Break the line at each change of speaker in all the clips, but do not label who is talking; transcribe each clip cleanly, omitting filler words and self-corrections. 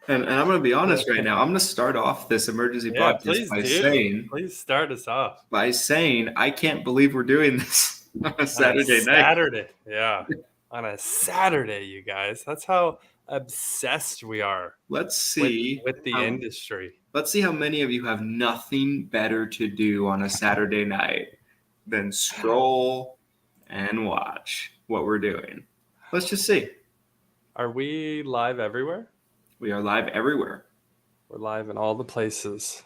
And I'm going to be honest right now. I'm going to start off this emergency
Yeah,
podcast
please do. Please start us off
by saying I can't believe we're doing this on a
on a
Saturday night.
Saturday. Yeah, on a Saturday, you guys. That's how obsessed we are
Let's
with
see
the
how
industry.
let's see how many of you have nothing better to do on a Saturday night than scroll and watch what we're doing. Let's just see.
Are we live everywhere?
We are live everywhere.
We're live in all the places.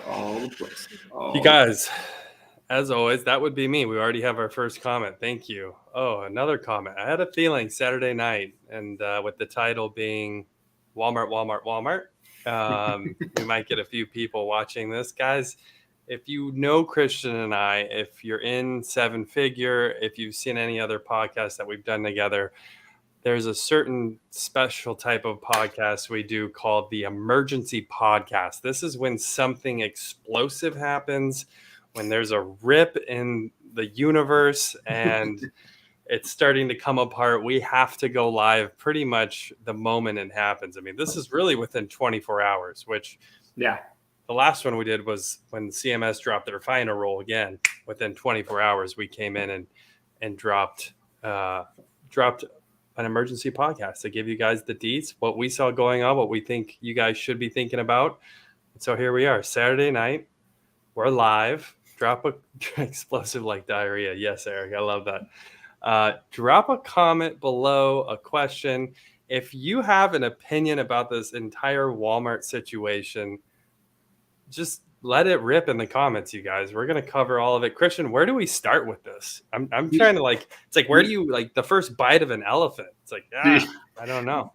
All the places.
You guys, as always, that would be me. We already have our first comment. Thank you. Oh, another comment. I had a feeling Saturday night, and with the title being Walmart, Walmart, Walmart, we might get a few people watching this. Guys, if you know Christian and I, if you're in Seven Figure, if you've seen any other podcasts that we've done together, there's a certain special type of podcast we do called the emergency podcast. This is when something explosive happens, when there's a rip in the universe and it's starting to come apart. We have to go live pretty much the moment it happens. I mean, this is really within 24 hours, which
Yeah.
the last one we did was when CMS dropped their final rule again. Within 24 hours, we came in and dropped an emergency podcast to give you guys the deets, what we saw going on, what we think you guys should be thinking about. So here we are, Saturday night. We're live. Drop a explosive like diarrhea. Yes, Eric, I love that. Drop a comment below, a question. If you have an opinion about this entire Walmart situation, just let it rip in the comments, you guys. We're gonna cover all of it. Christian, where do we start with this? I'm trying to it's like where do you like the first bite of an elephant? It's like I don't know.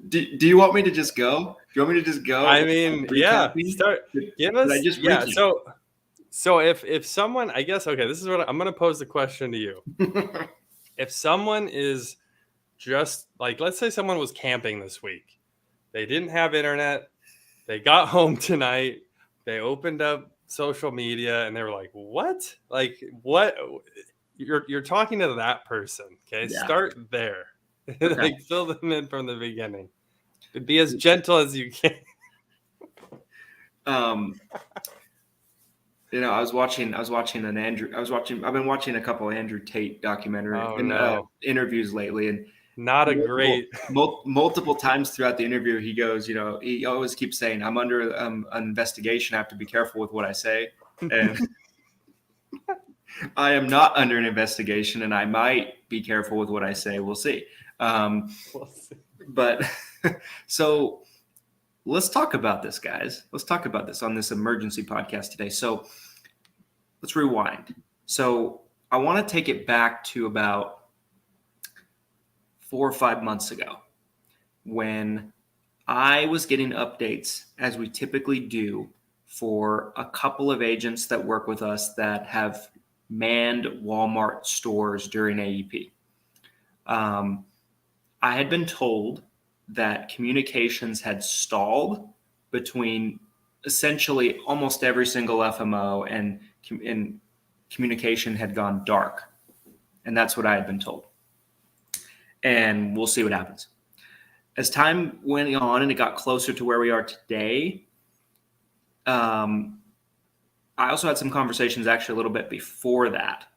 Do you want me to just go? Do you want me to just go?
I mean, yeah. Give us So if someone, I guess, okay, this is what I'm gonna pose the question to you. If someone is just like, let's say someone was camping this week, they didn't have internet, they got home tonight, they opened up social media and they were like, what? Like, what? You're talking to that person, okay?
Yeah.
Start there.
Okay.
Like, fill them in from the beginning. Be as gentle as you can.
You know, I've been watching a couple Andrew Tate documentary interviews lately, and
not a great
multiple times throughout the interview, he goes, you know, he always keeps saying, I'm under an investigation. I have to be careful with what I say. And I am not under an investigation, and I might be careful with what I say. We'll see. But so let's talk about this, guys. Let's talk about this on this emergency podcast today. So let's rewind. So I want to take it back to about 4 or 5 months ago when I was getting updates, as we typically do, for a couple of agents that work with us that have manned Walmart stores during AEP. I had been told that communications had stalled between essentially almost every single FMO, and communication had gone dark. And that's what I had been told. And we'll see what happens. As time went on and it got closer to where we are today, I also had some conversations actually a little bit before that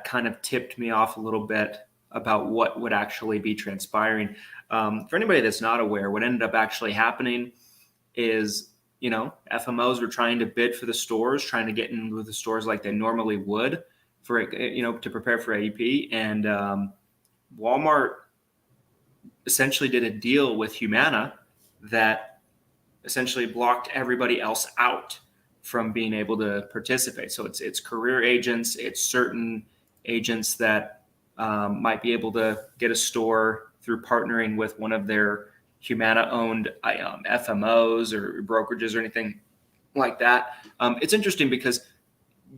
kind of tipped me off a little bit about what would actually be transpiring. For anybody that's not aware, what ended up actually happening is, you know, FMOs were trying to bid for the stores, trying to get in with the stores like they normally would for, you know, to prepare for AEP. And Walmart essentially did a deal with Humana that essentially blocked everybody else out from being able to participate. So it's career agents, it's certain agents that might be able to get a store through partnering with one of their Humana-owned FMOs or brokerages or anything like that. It's interesting because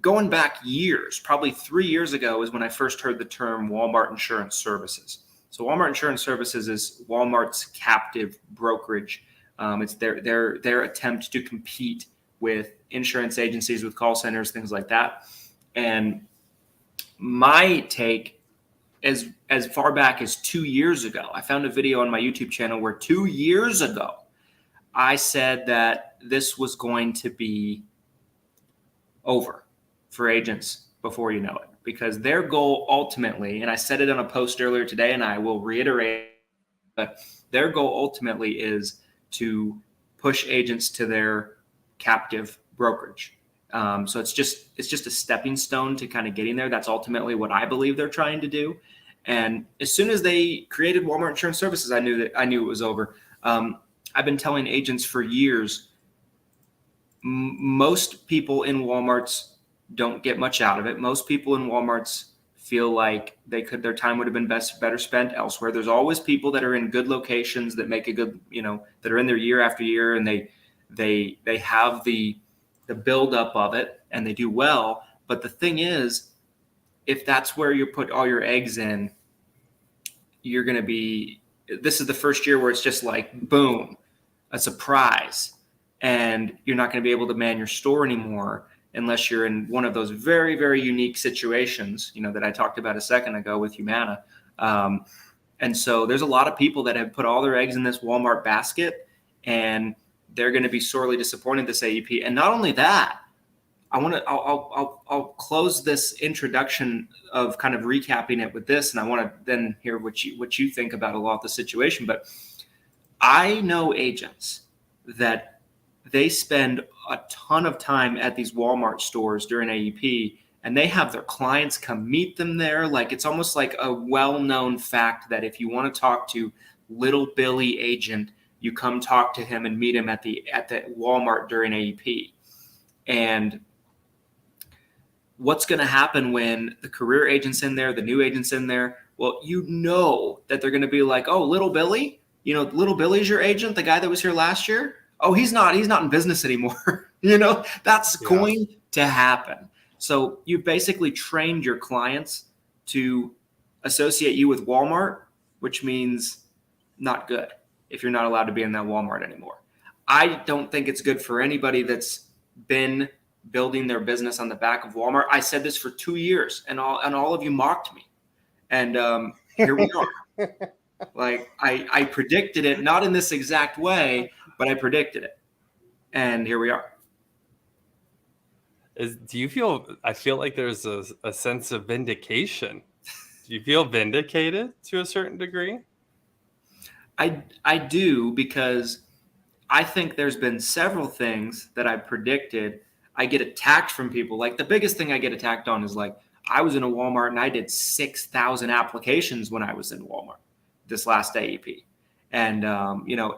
going back years, probably 3 years ago is when I first heard the term Walmart Insurance Services. So Walmart Insurance Services is Walmart's captive brokerage. It's their attempt to compete with insurance agencies, with call centers, things like that. And my take as far back as 2 years ago. I found a video on my YouTube channel where 2 years ago I said that this was going to be over for agents before you know it, because their goal ultimately, and I said it on a post earlier today, and I will reiterate, but their goal ultimately is to push agents to their captive brokerage. So it's just a stepping stone to kind of getting there. That's ultimately what I believe they're trying to do. And as soon as they created Walmart Insurance Services, I knew it was over. I've been telling agents for years, most people in Walmart's don't get much out of it. Most people in Walmart's feel like their time would have been better spent elsewhere. There's always people that are in good locations that make a good, that are in there year after year, and they have the buildup of it and they do well. But the thing is, if that's where you put all your eggs in, you're going to be, this is the first year where it's just like, boom, a surprise. And you're not going to be able to man your store anymore unless you're in one of those very, very unique situations, that I talked about a second ago with Humana. And so there's a lot of people that have put all their eggs in this Walmart basket, and they're going to be sorely disappointed this AEP. And not only that, I'll close this introduction of kind of recapping it with this, and I want to then hear what you think about a lot of the situation. But I know agents that they spend a ton of time at these Walmart stores during AEP, and they have their clients come meet them there. Like, it's almost like a well-known fact that if you want to talk to Little Billy agent, you come talk to him and meet him at the Walmart during AEP. And what's going to happen when the career agent's in there, the new agent's in there? Well, that they're going to be like, oh, Little Billy, Little Billy's your agent, the guy that was here last year? Oh, he's not in business anymore. That's going to happen. So you've basically trained your clients to associate you with Walmart, which means not good if you're not allowed to be in that Walmart anymore. I don't think it's good for anybody that's been building their business on the back of Walmart. I said this for 2 years, and all of you mocked me. And here we are. Like, I predicted it, not in this exact way, but I predicted it. And here we are.
I feel like there's a sense of vindication. Do you feel vindicated to a certain degree?
I do, because I think there's been several things that I predicted. I get attacked from people. Like, the biggest thing I get attacked on is, like, I was in a Walmart and I did 6,000 applications when I was in Walmart this last AEP. And,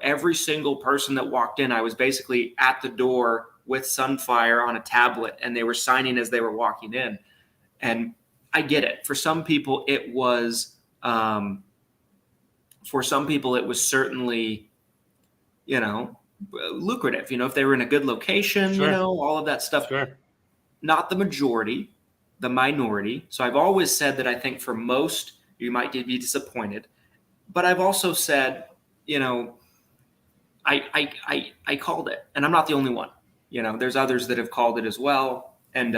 every single person that walked in, I was basically at the door with Sunfire on a tablet, and they were signing as they were walking in. And I get it. For some people, it was certainly, lucrative, if they were in a good location,
Sure.
All of that stuff.
Sure.
Not the majority, the minority. So I've always said that I think for most, you might be disappointed. But I've also said, I called it, and I'm not the only one. There's others that have called it as well. And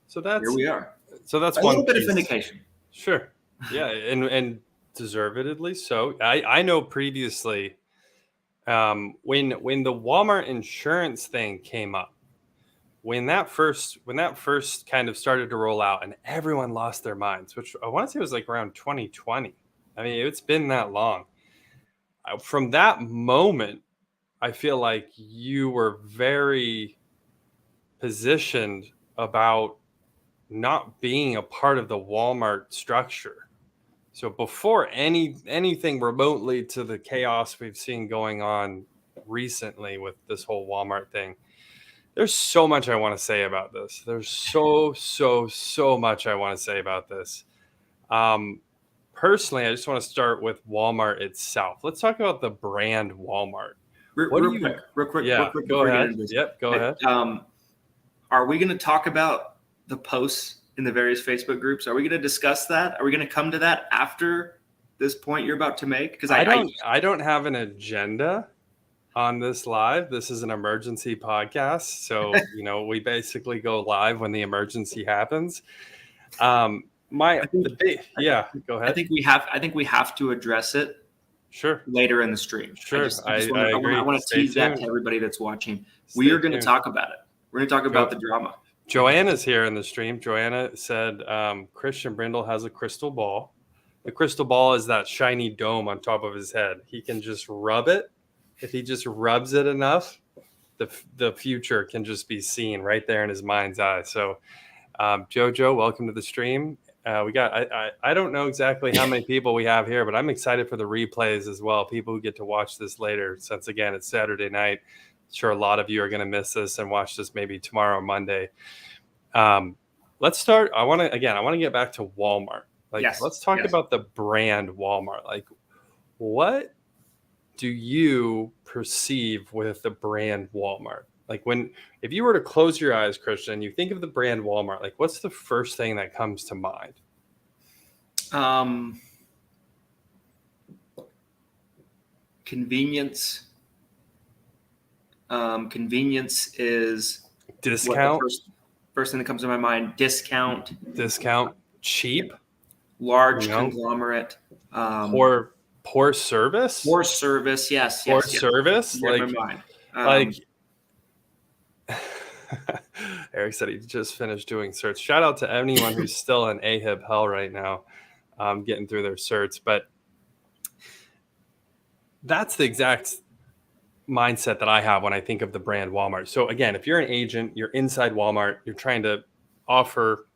so here
we are.
So that's
a
one
little bit of vindication.
Sure. Yeah. and deservedly so. I know previously, when the Walmart insurance thing came up, when that first kind of started to roll out and everyone lost their minds, which I want to say was like around 2020. I mean, it's been that long. From that moment, I feel like you were very positioned about not being a part of the Walmart structure. So before anything remotely to the chaos we've seen going on recently with this whole Walmart thing, there's so much I want to say about this. There's so much I want to say about this. Personally, I just want to start with Walmart itself. Let's talk about the brand Walmart.
Real quick.
Yeah, go ahead. Yep, go ahead.
Are we going to talk about the posts in the various Facebook groups? Are we going to discuss that? Are we going to come to that after this point you're about to make? Because
I don't have an agenda on this live. This is an emergency podcast, so we basically go live when the emergency happens. Go
I
ahead.
think we have to address it
Sure.
later in the stream.
Sure. I agree.
I want to
Stay
tease that
tuned.
to everybody that's watching.
Stay
We are going to
tuned.
talk about it. We're going to talk about the drama.
Joanna's here in the stream. Joanna said Christian Brindle has a crystal ball. The crystal ball is that shiny dome on top of his head. He can just rub it. If he just rubs it enough, the future can just be seen right there in his mind's eye. So, Jojo, welcome to the stream. We got I don't know exactly how many people we have here, but I'm excited for the replays as well. People who get to watch this later, since again it's Saturday night. I'm sure a lot of you are going to miss this and watch this maybe tomorrow or Monday. Let's start. I want to get back to Walmart. Let's talk about the brand Walmart. Like, what do you perceive with the brand Walmart? Like, if you were to close your eyes, Christian, you think of the brand Walmart, like what's the first thing that comes to mind?
Convenience. Convenience is
discount.
First thing that comes to my mind. Discount,
cheap,
large conglomerate,
poor service.
Yes.
Service. Eric said he just finished doing certs. Shout out to anyone who's still in AHIB hell right now, getting through their certs. But that's the exact mindset that I have when I think of the brand Walmart. So again, if you're an agent, you're inside Walmart, you're trying to offer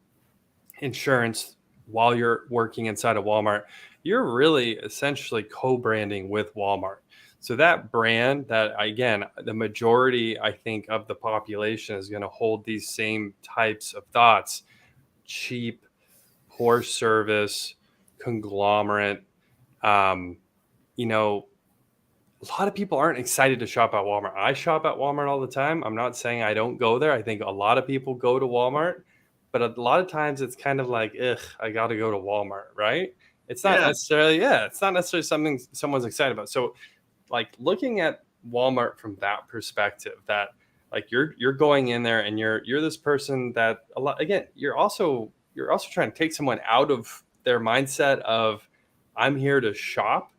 insurance while you're working inside of Walmart, you're really essentially co-branding with Walmart. So that brand, that again, the majority, I think, of the population is going to hold these same types of thoughts: cheap, poor service, conglomerate. A lot of people aren't excited to shop at Walmart. I shop at Walmart all the time. I'm not saying I don't go there. I think a lot of people go to Walmart, but a lot of times it's kind of like, I got to go to Walmart, right? It's not necessarily something someone's excited about. So, like, looking at Walmart from that perspective, that like you're going in there and you're this person that you're also trying to take someone out of their mindset of, I'm here to shop.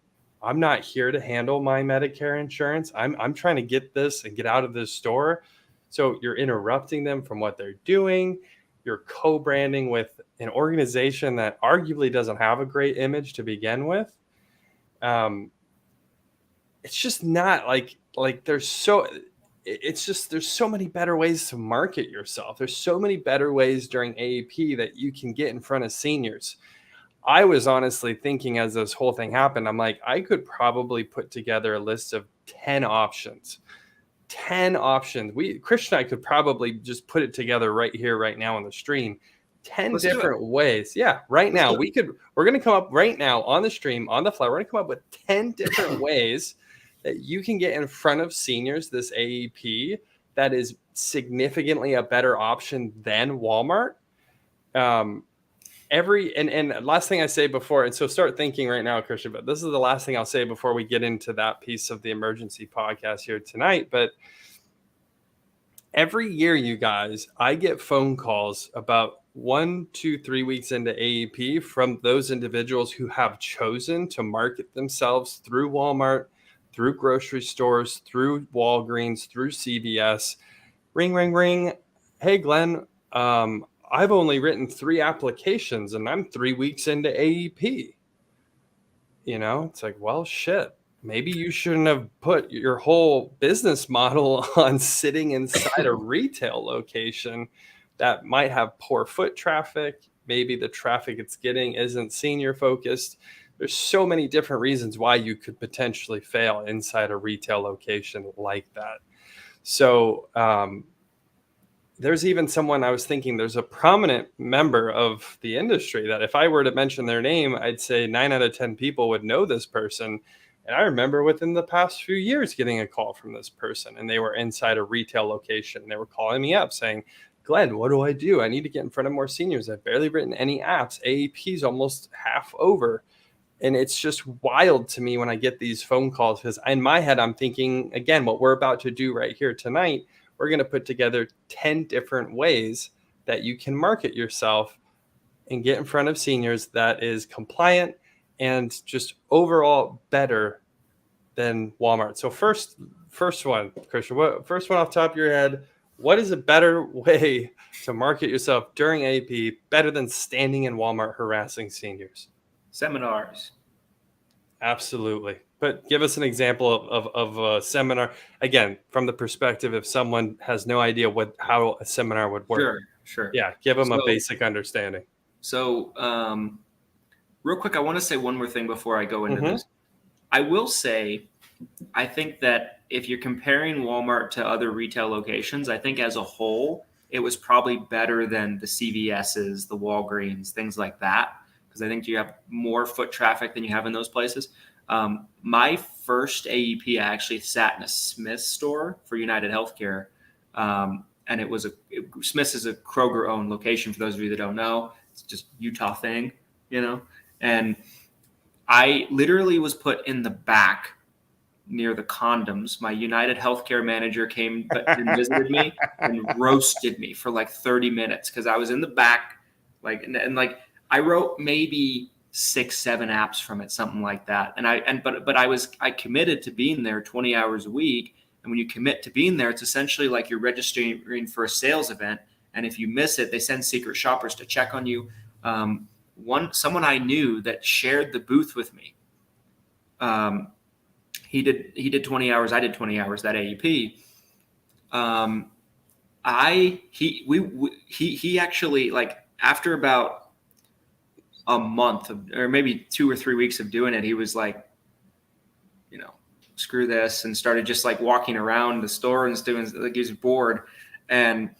I'm not here to handle my Medicare insurance. I'm trying to get this and get out of this store. So you're interrupting them from what they're doing. You're co-branding with an organization that arguably doesn't have a great image to begin with. It's just not there's so many better ways to market yourself. There's so many better ways during AEP that you can get in front of seniors. I was honestly thinking as this whole thing happened, I'm like, I could probably put together a list of 10 options. 10 options. Christian and I could probably just put it together right here, right now on the stream. 10 different ways. Yeah, right now. We're going to come up right now on the stream, on the fly. We're going to come up with 10 different ways that you can get in front of seniors this AEP that is significantly a better option than Walmart. And last thing I say before, and so start thinking right now, Christian, but this is the last thing I'll say before we get into that piece of the emergency podcast here tonight. But every year, you guys, I get phone calls about 1, 2, 3 weeks into AEP from those individuals who have chosen to market themselves through Walmart, through grocery stores, through Walgreens, through CVS. Ring, ring, ring. Hey, Glenn, I've only written 3 applications and I'm 3 weeks into AEP. It's like, well, shit. Maybe you shouldn't have put your whole business model on sitting inside a retail location that might have poor foot traffic. Maybe the traffic it's getting isn't senior focused. There's so many different reasons why you could potentially fail inside a retail location like that. So, there's even someone I was thinking, there's a prominent member of the industry that if I were to mention their name, I'd say 9 out of 10 people would know this person. And I remember within the past few years getting a call from this person, and they were inside a retail location. They were calling me up saying, Glenn, what do? I need to get in front of more seniors. I've barely written any apps. AEP is almost half over. And it's just wild to me when I get these phone calls, because in my head, I'm thinking, again, what we're about to do right here tonight, we're going to put together 10 different ways that you can market yourself and get in front of seniors that is compliant and just overall better than Walmart? So first one, Christian, first one off the top of your head, what is a better way to market yourself during AEP better than standing in Walmart harassing seniors?
Seminars.
Absolutely. But give us an example of a seminar, again, from the perspective if someone has no idea how a seminar would work.
Sure.
Yeah, give them a basic understanding.
So real quick, I want to say one more thing before I go into this. I will say, I think that if you're comparing Walmart to other retail locations, I think as a whole, it was probably better than the CVS's, the Walgreens, things like that, because I think you have more foot traffic than you have in those places. My first AEP, I actually sat in a Smith's store for United Healthcare. And Smith's is a Kroger-owned location, for those of you that don't know. It's just Utah thing, And I literally was put in the back near the condoms. My United Healthcare manager came and visited me and roasted me for like 30 minutes because I was in the back, and I wrote maybe 6-7 apps from it, something like that. But I committed to being there 20 hours a week. And when you commit to being there, it's essentially like you're registering for a sales event. And if you miss it, they send secret shoppers to check on you. Someone I knew that shared the booth with me. He did 20 hours. I did 20 hours that AEP. He actually, like, after about a month or maybe 2 or 3 weeks of doing it, he was like, screw this, and started just like walking around the store and doing, like, he was bored. And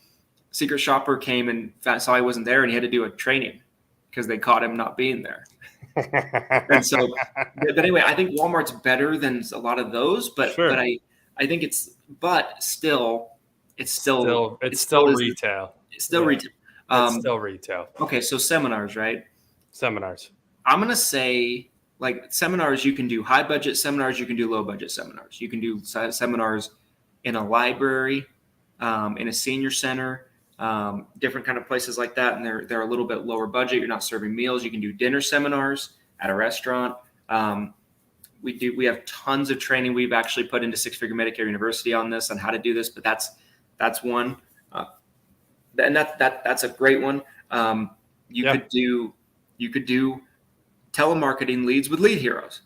secret shopper came and saw I wasn't there, and he had to do a training because they caught him not being there. And so, but anyway, I think Walmart's better than a lot of those, but
sure.
but I think it's still retail.
It's still retail.
It's still
retail. It's still retail.
Okay, so seminars, right?
Seminars.
I'm gonna say, like, seminars, you can do high budget seminars, you can do low budget seminars. You can do seminars in a library, in a senior center, different kind of places like that. And they're a little bit lower budget. You're not serving meals. You can do dinner seminars at a restaurant. We have tons of training. We've actually put into Six Figure Medicare University on this, on how to do this, but that's one. And that's a great one. You could do telemarketing leads with Lead Heroes.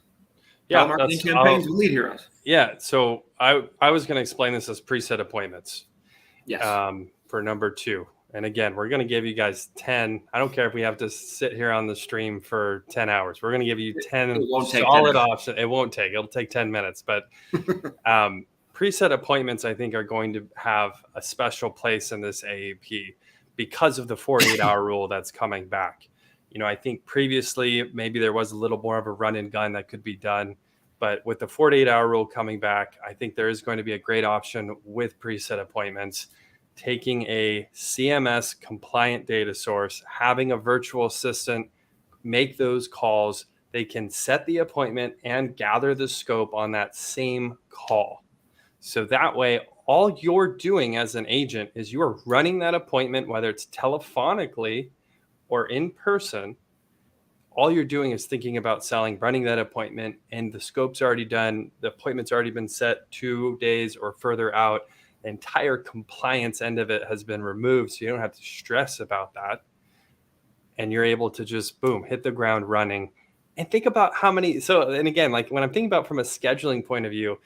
Telemarketing campaigns with Lead Heroes.
Yeah. So I was going to explain this as preset appointments.
Yes.
For number 2. And again, we're going to give you guys 10. I don't care if we have to sit here on the stream for 10 hours. We're going to give you 10 solid options. It won't take. It'll take 10 minutes. But preset appointments, I think, are going to have a special place in this AEP because of the 48-hour rule that's coming back. I think previously maybe there was a little more of a run and gun that could be done. But with the 48-hour rule coming back, I think there is going to be a great option with preset appointments, taking a CMS compliant data source, having a virtual assistant make those calls. They can set the appointment and gather the scope on that same call. So that way, all you're doing as an agent is you are running that appointment, whether it's telephonically or in person. All you're doing is thinking about selling, running that appointment, and the scope's already done. The appointment's already been set 2 days or further out. The entire compliance end of it has been removed, so you don't have to stress about that. And you're able to just, boom, hit the ground running. And think about how many, and again, like when I'm thinking about from a scheduling point of view,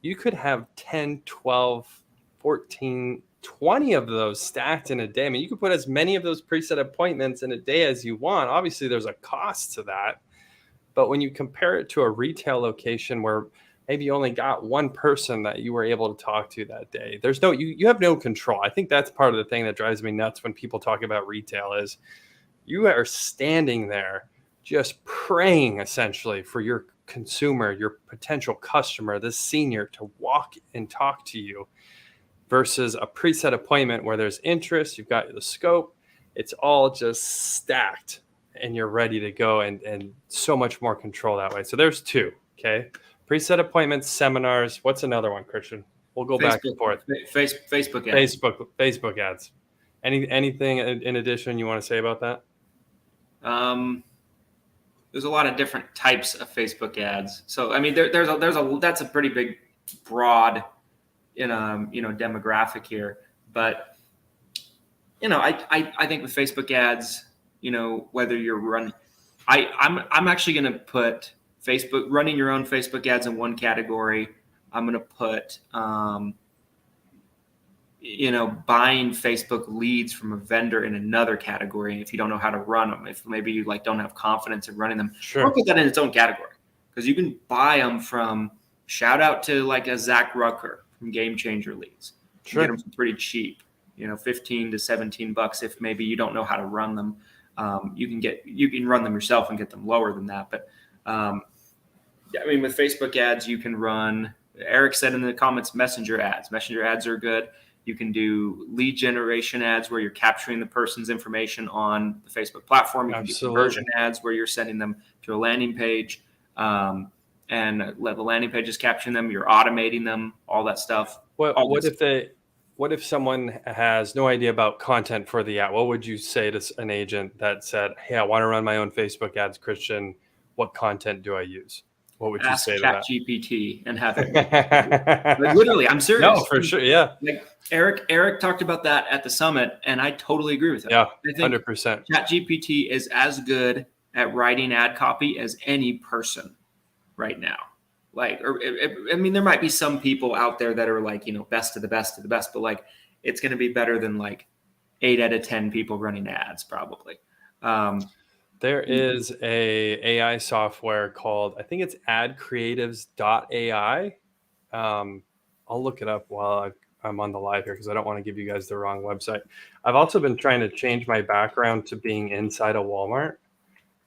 you could have 10, 12, 14, 20 of those stacked in a day. I mean, you could put as many of those preset appointments in a day as you want. Obviously, there's a cost to that. But when you compare it to a retail location where maybe you only got one person that you were able to talk to that day, there's you have no control. I think that's part of the thing that drives me nuts when people talk about retail is you are standing there just praying essentially for your consumer, your potential customer, this senior, to walk and talk to you, versus a preset appointment where there's interest, you've got the scope, it's all just stacked and you're ready to go, and so much more control that way. So there's 2, okay? Preset appointments, seminars. What's another one, Christian? We'll go back and forth.
Facebook ads.
Facebook ads. Anything in addition you want to say about that?
There's a lot of different types of Facebook ads. So I mean, that's a pretty big, broad, demographic here. But I think with Facebook ads, whether you're running, I'm actually going to put Facebook running your own Facebook ads in one category. I'm going to put buying Facebook leads from a vendor in another category. If you don't know how to run them, if maybe you don't have confidence in running them,
Sure.
Or put that in its own category, because you can buy them from, shout out to like a Zach Rucker from Game Changer Leads.
Sure.
Get them for pretty cheap, $15 to $17. If maybe you don't know how to run them, you can run them yourself and get them lower than that. But with Facebook ads, you can run. Eric said in the comments, messenger ads. Messenger ads are good. You can do lead generation ads where you're capturing the person's information on the Facebook platform. You can do conversion ads where you're sending them to a landing page, and let the landing pages capturing them. You're automating them, all that stuff.
What if someone has no idea about content for the ad? What would you say to an agent that said, "Hey, I want to run my own Facebook ads, Christian. What content do I use?" What would you say to that?
Ask ChatGPT and have it. Like, literally, I'm serious.
No, for sure. Yeah.
Like Eric talked about that at the summit, and I totally agree with him.
Yeah,
I think
100%.
ChatGPT is as good at writing ad copy as any person right now. There might be some people out there that are best of the best of the best, but it's going to be better than 8 out of 10 people running ads probably.
There is a AI software called, I think it's adcreatives.ai. I'll look it up while I'm on the live here because I don't want to give you guys the wrong website. I've also been trying to change my background to being inside a Walmart.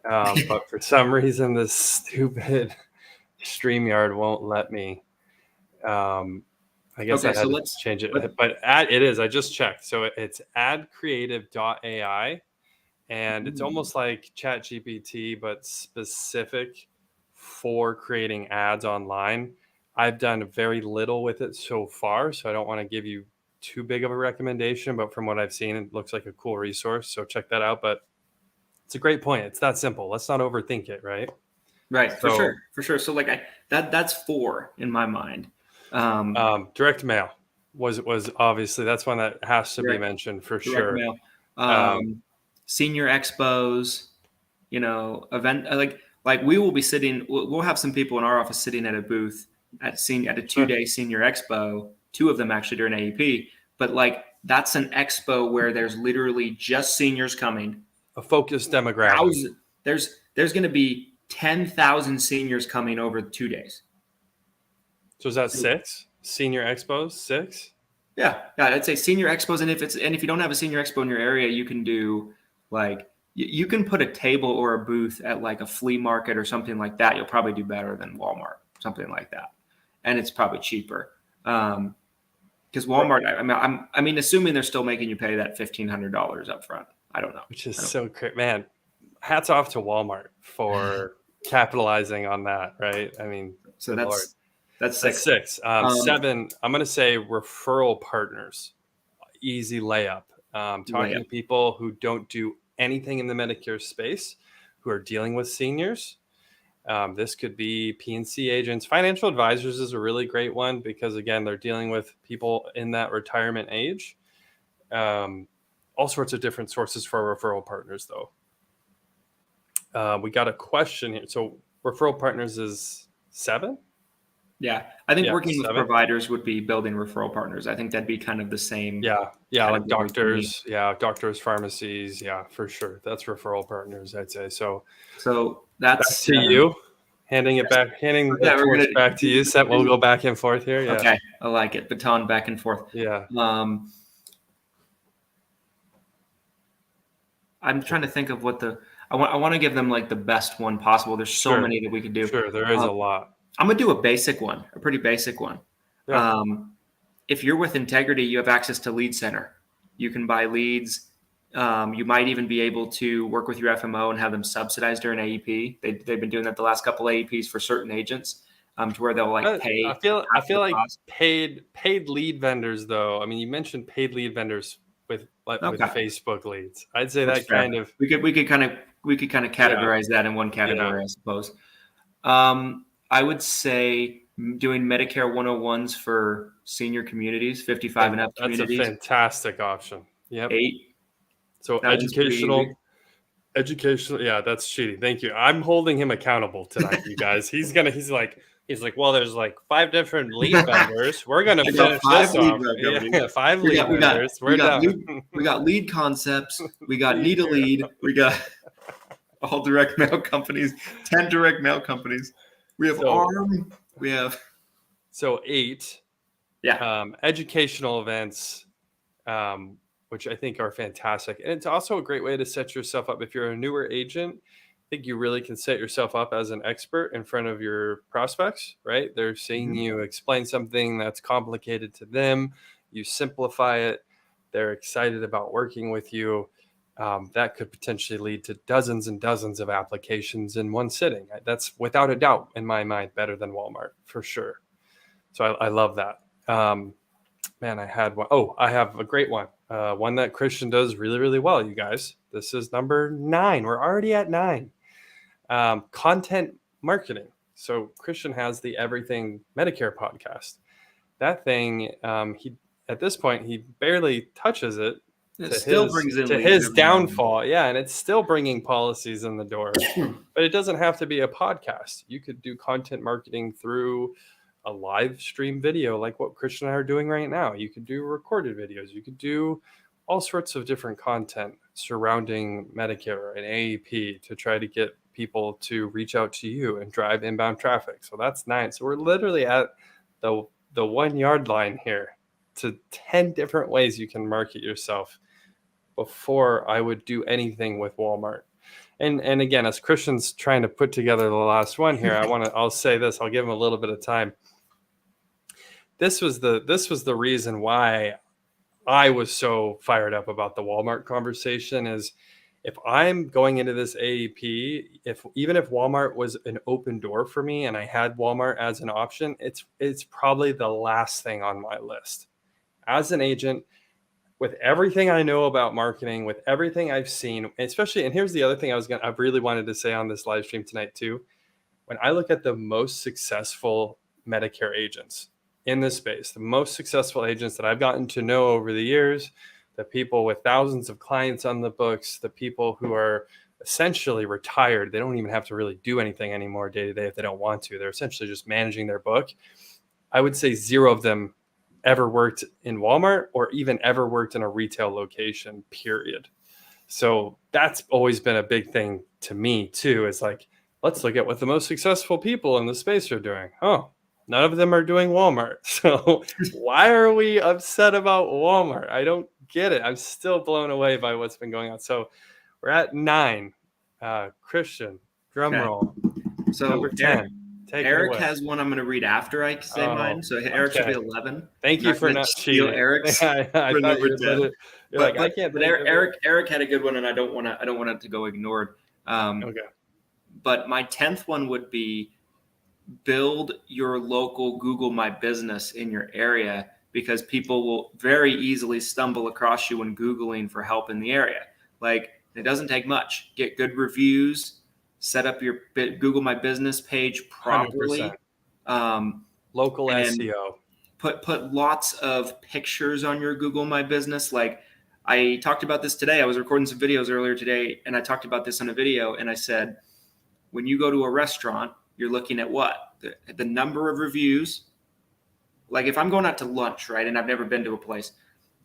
But for some reason, this stupid StreamYard won't let me. I guess I had to change it. But it is. I just checked. So it's adcreative.ai. And it's almost like ChatGPT, but specific for creating ads online. I've done very little with it so far, so I don't want to give you too big of a recommendation, but from what I've seen, it looks like a cool resource. So check that out. But it's a great point. It's that simple. Let's not overthink it, right?
Right, for sure. So that's 4 in my mind.
Direct mail was obviously, that's one that has to be mentioned for sure.
Mail. Senior expos, event we will be sitting. We'll have some people in our office sitting at a booth at a 2-day senior expo. 2 of them actually during AEP, but that's an expo where there's literally just seniors coming.
A focused demographic.
There's going to be 10,000 seniors coming over 2 days.
So is that 6 senior expos? 6?
Yeah, I'd say senior expos, and if you don't have a senior expo in your area, you can do you can put a table or a booth at a flea market or something like that. You'll probably do better than Walmart, something like that, and it's probably cheaper. Because Walmart, assuming they're still making you pay that $1,500 up front. I don't know.
Which is so great, man. Hats off to Walmart for capitalizing on that, right?
So that's 6.
6. 7. I'm going to say referral partners. Easy layup. Talking to people who don't do anything in the Medicare space, who are dealing with seniors. This could be P&C agents. Financial advisors is a really great one because, again, they're dealing with people in that retirement age. All sorts of different sources for referral partners, though. We got a question here. So referral partners is 7?
Yeah, I think working with providers would be building referral partners. I think that'd be kind of the same.
Yeah, like doctors. Yeah, doctors, pharmacies. Yeah, for sure. That's referral partners, I'd say. So
that's
to you. Handing the torch back to you. Set. We'll go back and forth here. Yeah.
Okay, I like it. Baton back and forth.
Yeah.
I'm trying to think of what I want to give them the best one possible. There's so many that we could do.
Sure, there is a lot.
I'm going to do a basic one, a pretty basic one. Yeah. If you're with Integrity, you have access to Lead Center. You can buy leads. You might even be able to work with your FMO and have them subsidized during AEP. They've been doing that the last couple AEPs for certain agents, to where they'll pay.
I feel like paid lead vendors, though. You mentioned paid lead vendors with Facebook leads. I'd say that kind of
we could kind of we could kind of categorize that in one category, I suppose. I would say doing Medicare 101s for senior communities, 55 and up communities.
That's a fantastic option. Yep.
8.
So educational. Yeah, that's cheating. Thank you. I'm holding him accountable tonight, you guys. He's like, well, there's like 5 different lead vendors. We're gonna finish this off. Yeah, 5 lead vendors. We're done.
We got Lead Concepts. We got Need a Lead. We got all direct mail companies. 10 direct mail companies. We have ARM. We have
8.
Yeah.
Educational events. Which I think are fantastic. And it's also a great way to set yourself up. If you're a newer agent, I think you really can set yourself up as an expert in front of your prospects, right? They're seeing you explain something that's complicated to them. You simplify it. They're excited about working with you. That could potentially lead to dozens and dozens of applications in one sitting. That's without a doubt, in my mind, better than Walmart for sure. So I love that. Man, I had one. Oh, I have a great one. One that Christian does really, really well, you guys. This is number 9. We're already at 9. Content marketing. So Christian has the Everything Medicare podcast. That thing, at this point, he barely touches it.
It still brings in
to his downfall. Yeah, and it's still bringing policies in the door. But it doesn't have to be a podcast. You could do content marketing through a live stream video like what Christian and I are doing right now. You could do recorded videos. You could do all sorts of different content surrounding Medicare and AEP to try to get people to reach out to you and drive inbound traffic. So that's 9. So we're literally at the 1 yard line here to 10 different ways you can market yourself before I would do anything with Walmart. And again, as Christian's trying to put together the last one here, I'll say this, I'll give him a little bit of time. This was the reason why I was so fired up about the Walmart conversation is if I'm going into this AEP, even if Walmart was an open door for me and I had Walmart as an option, it's probably the last thing on my list. As an agent, with everything I know about marketing, with everything I've seen, especially, and here's the other thing I really wanted to say on this live stream tonight too. When I look at the most successful Medicare agents in this space, the most successful agents that I've gotten to know over the years, the people with thousands of clients on the books, the people who are essentially retired, they don't even have to really do anything anymore day to day if they don't want to. They're essentially just managing their book. I would say 0 of them ever worked in Walmart or even ever worked in a retail location, period. So that's always been a big thing to me too. It's like, let's look at what the most successful people in the space are doing. Oh, none of them are doing Walmart. So why are we upset about Walmart? I don't get it. I'm still blown away by what's been going on. So we're at 9. Christian, drum roll.
So
number 10.
Eric has one I'm going to read after I say mine. So Eric should be 11.
Thank you for not cheating.
Eric's
I thought
number
you
10.
But I can't.
But Eric had a good one, and I don't want it to go ignored.
Okay.
But my 10th one would be build your local Google My Business in your area, because people will very easily stumble across you when Googling for help in the area. Like, it doesn't take much. Get good reviews. Set up your Google My Business page properly.
Local SEO.
Put lots of pictures on your Google My Business. Like, I talked about this today. I was recording some videos earlier today, and I talked about this on a video. And I said, when you go to a restaurant, you're looking at what? The number of reviews. Like, if I'm going out to lunch, right, and I've never been to a place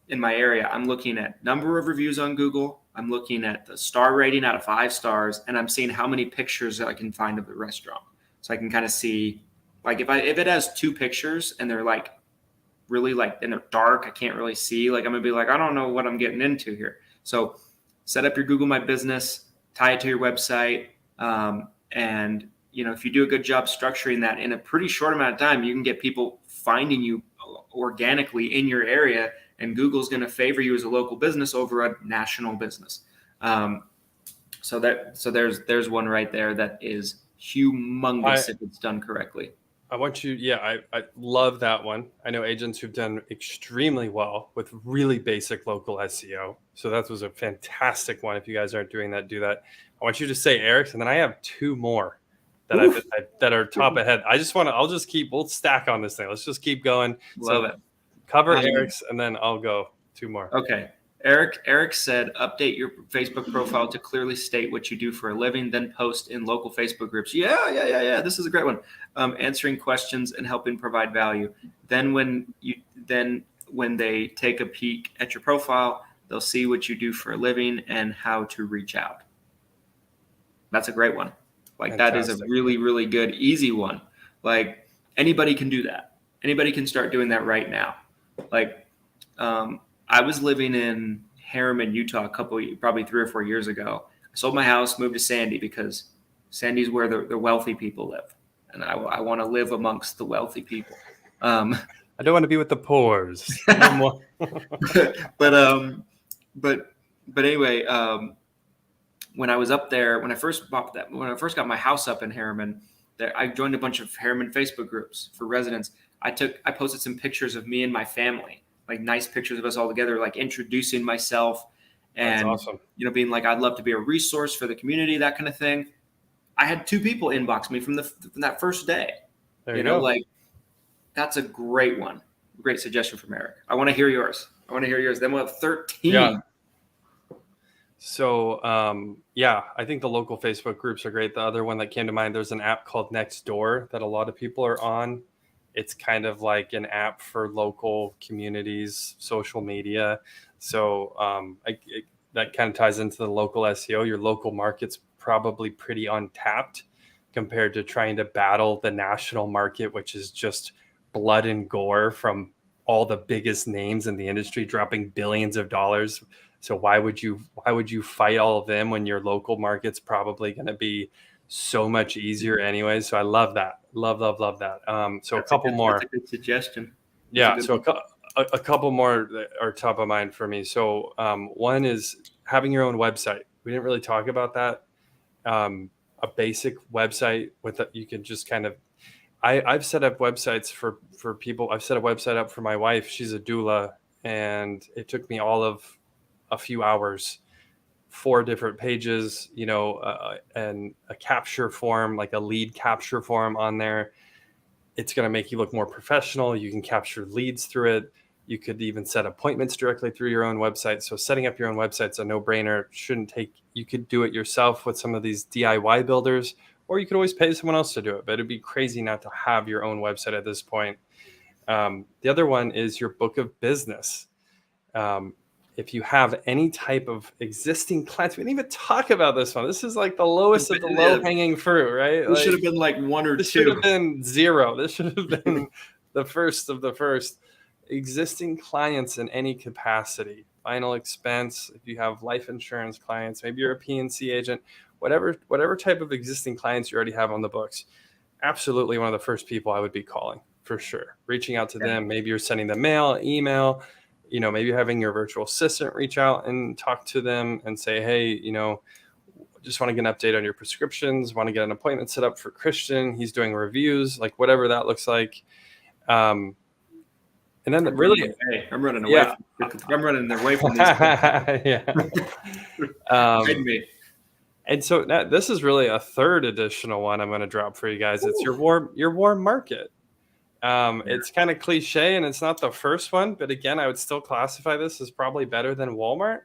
in my area, I'm looking at number of reviews on Google. I'm looking at the star rating out of 5 stars, and I'm seeing how many pictures I can find of the restaurant. So I can kind of see, like, if it has 2 pictures and they're like really and they're dark, I can't really see. Like, I'm gonna be like, I don't know what I'm getting into here. So set up your Google My Business, tie it to your website, and if you do a good job structuring that in a pretty short amount of time, you can get people finding you organically in your area. And Google's going to favor you as a local business over a national business. So there's one right there that is humongous if it's done correctly.
I love that one. I know agents who've done extremely well with really basic local SEO. So that was a fantastic one. If you guys aren't doing that, do that. I want you to say Eric's, and then I have two more that
Oof.
that are top ahead. I'll just we'll stack on this thing. Let's just keep going.
Love it.
Cover Eric's, and then I'll go two more.
Okay. Eric said, update your Facebook profile to clearly state what you do for a living, then post in local Facebook groups. Yeah. This is a great one. Answering questions and helping provide value. Then when they take a peek at your profile, they'll see what you do for a living and how to reach out. That's a great one. Like Fantastic. That is a really, really good, easy one. Like anybody can do that. Anybody can start doing that right now. Like, I was living in Harriman, Utah, probably 3 or 4 years ago. I sold my house, moved to Sandy because Sandy's where the wealthy people live, and I want to live amongst the wealthy people.
I don't want to be with the poors.
But anyway, when I was up there, when I first got my house up in Harriman, I joined a bunch of Harriman Facebook groups for residents. I posted some pictures of me and my family. Like nice pictures of us all together, like introducing myself and,
awesome.
Being like, I'd love to be a resource for the community, that kind of thing. I had 2 people inbox me from that first day.
There you go.
Like that's a great one. Great suggestion from Eric. I want to hear yours. Then we'll have 13.
Yeah. So, I think the local Facebook groups are great. The other one that came to mind, there's an app called Nextdoor that a lot of people are on. It's kind of like an app for local communities, social media. So that kind of ties into the local SEO. Your local market's probably pretty untapped compared to trying to battle the national market, which is just blood and gore from all the biggest names in the industry dropping billions of dollars. So why would you fight all of them when your local market's probably going to be so much easier anyway? So I love that. Love that. So that's a couple more.
That's a good suggestion.
So a couple more that are top of mind for me. So one is having your own website. We didn't really talk about that. A basic website you can just kind of. I've set up websites for people. I've set a website up for my wife. She's a doula, and it took me all of a few hours. 4 different pages, and a capture form, like a lead capture form on there. It's going to make you look more professional. You can capture leads through it. You could even set appointments directly through your own website. So setting up your own website's a no-brainer. You could do it yourself with some of these DIY builders, or you could always pay someone else to do it. But it'd be crazy not to have your own website at this point. The other one is your book of business. If you have any type of existing clients, we didn't even talk about this one. This is like the lowest of the low-hanging fruit, right?
This should have been like 1 or 2.
This should have been 0. This should have been the first of the first. Existing clients in any capacity, final expense. If you have life insurance clients, maybe you're a PNC agent, whatever type of existing clients you already have on the books, absolutely one of the first people I would be calling for sure. Reaching out to them. Maybe you're sending them mail, email. Maybe you're having your virtual assistant reach out and talk to them and say, hey, just want to get an update on your prescriptions, want to get an appointment set up for Christian. He's doing reviews, like whatever that looks like. And then
I'm running away. I'm running away from these.
And so this is really a third additional one I'm going to drop for you guys. It's your warm market. It's kind of cliche and it's not the first one, but again, I would still classify this as probably better than Walmart.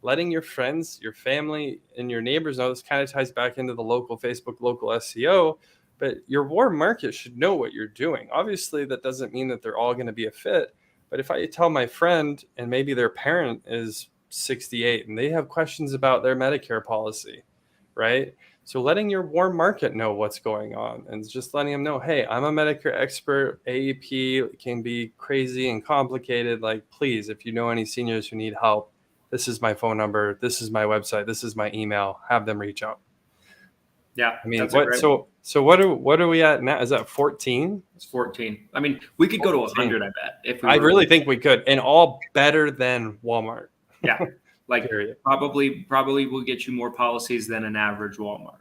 Letting your friends, your family, and your neighbors know. This kind of ties back into the local Facebook, local SEO, but your warm market should know what you're doing. Obviously, that doesn't mean that they're all going to be a fit, but if I tell my friend and maybe their parent is 68 and they have questions about their Medicare policy, right? So letting your warm market know what's going on and just letting them know, hey, I'm a Medicare expert. AEP can be crazy and complicated. Like, please, if you know any seniors who need help, this is my phone number. This is my website. This is my email. Have them reach out.
Yeah.
I mean, so what are we at now? Is that 14?
It's 14. I mean, we could go to 100, I bet.
I really think we could, and all better than Walmart.
Yeah. Like probably will get you more policies than an average Walmart.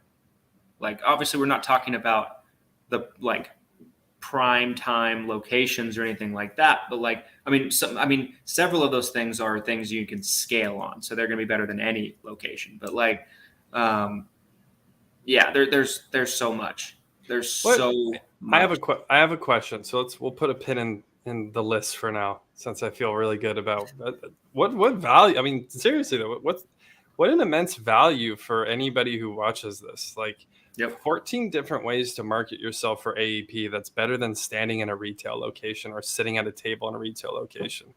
Like obviously we're not talking about the prime time locations or anything like that, but several of those things are things you can scale on. So they're going to be better than any location. But Yeah, there's so much. There's
What
so
I have
much.
I have a question. So we'll put a pin in the list for now, since I feel really good about what value. I mean, seriously though, what an immense value for anybody who watches this. Like
Yep.
14 different ways to market yourself for AEP. That's better than standing in a retail location or sitting at a table in a retail location.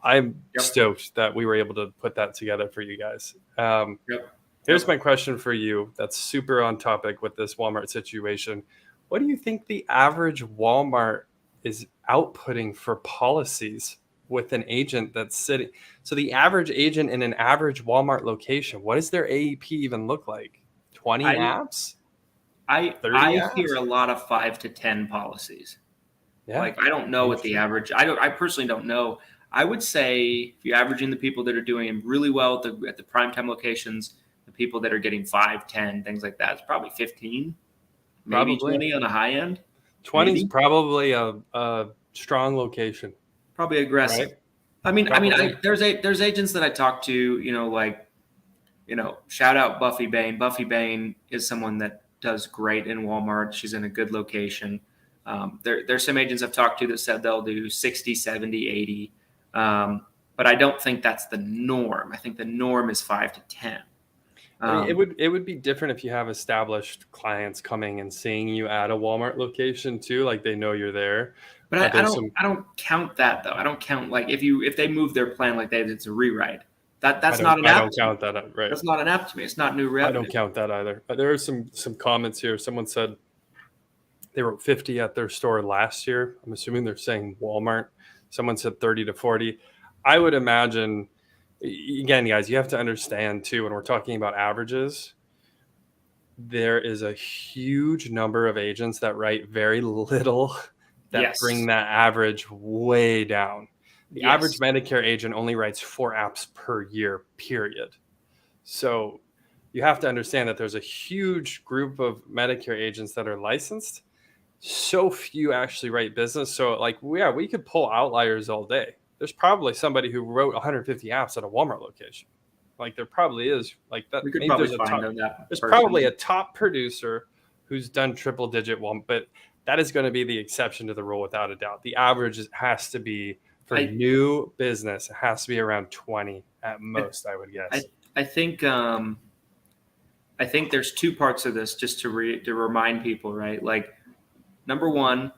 I'm
Yep.
stoked that we were able to put that together for you guys.
Yep.
Here's
Yep.
my question for you that's super on topic with this Walmart situation. What do you think the average Walmart is outputting for policies with an agent that's sitting? So the average agent in an average Walmart location, what does their AEP even look like? 20
I
apps?
I
30
I hear
apps?
a lot of 5 to 10 policies.
Yeah.
Like I don't know what the average. I personally don't know. I would say if you're averaging the people that are doing really well at the primetime locations, the people that are getting 5, 10, things like that, it's probably 15, maybe
Probably.
20 on the high end.
20 is
Maybe
probably a strong location,
probably aggressive.
right?
I
Probably.
there's agents that I talk to, like shout out Buffy Bain. Buffy Bain is someone that does great in Walmart. She's in a good location. There's some agents I've talked to that said they'll do 60, 70, 80. But I don't think that's the norm. I think the norm is 5 to 10.
I mean, it would be different if you have established clients coming and seeing you at a Walmart location too, like they know you're there.
But
But
I
there's
don't
some
I don't count that though. I don't count like if they move their plan like that, it's a rewrite. That's not an
I
app
don't
to me.
count that out, right?
That's not an app to me. It's not new
I don't
revenue.
count that either. But there are some comments here. Someone said they wrote 50 at their store last year. I'm assuming they're saying Walmart. Someone said 30 to 40. I would imagine, again, guys, you have to understand too, when we're talking about averages, there is a huge number of agents that write very little that bring
Yes.
that average way down. The average
Yes.
Medicare agent only writes 4 apps per year, period. So you have to understand that there's a huge group of Medicare agents that are licensed. So few actually write business. So, like, yeah, we could pull outliers all day. There's probably somebody who wrote 150 apps at a Walmart location. Like, there probably is. Like that.
We could
Maybe
probably
there's a
find
top.
that
There's
person.
probably a top producer who's done triple digit one, but that is going to be the exception to the rule without a doubt. The average has to be for
I
new business. It has to be around 20 at most, I would
I
guess.
I think I think there's two parts of this just to remind people, right? Like number one,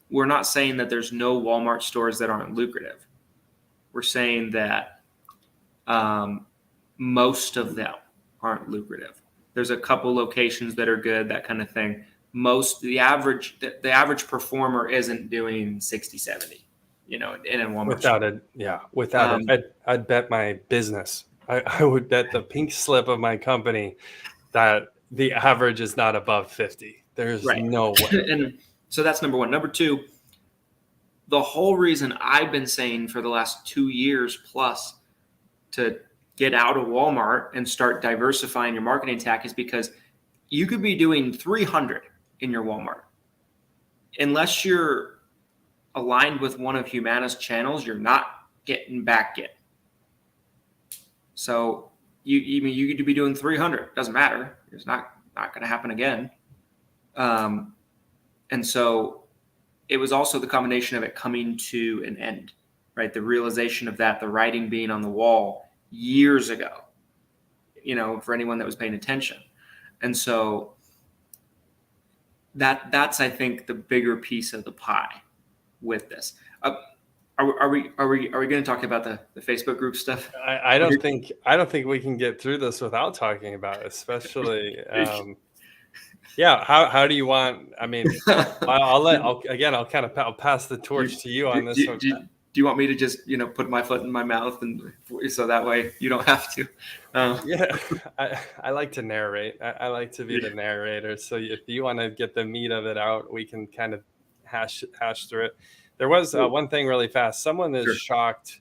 we're not saying that there's no Walmart stores that aren't lucrative. We're saying that most of them aren't lucrative. There's a couple locations that are good, that kind of thing. The average performer isn't doing 60, 70, in a Walmart store.
Without
Um,
it, I'd bet my business. I would bet the pink slip of my company that the average is not above 50. There's
right.
no way.
And so that's number one. Number two, the whole reason I've been saying for the last 2 years plus to get out of Walmart and start diversifying your marketing tack is because you could be doing 300 in your Walmart. Unless you're aligned with one of Humana's channels, you're not getting back in. So you could be doing 300. Doesn't matter. It's not going to happen again. And so it was also the combination of it coming to an end, right? The realization of that, the writing being on the wall years ago, for anyone that was paying attention. And so that's I think the bigger piece of the pie with this. Are we going to talk about the Facebook group stuff?
I don't think we can get through this without talking about it, especially. Yeah. How do you want? I mean, I'll kind of pass the torch to you on this one.
Do you want me to just put my foot in my mouth and so that way you don't have to?
Yeah, I like to narrate. I like to be the narrator. So if you want to get the meat of it out, we can kind of hash through it. There was one thing really fast. Someone is shocked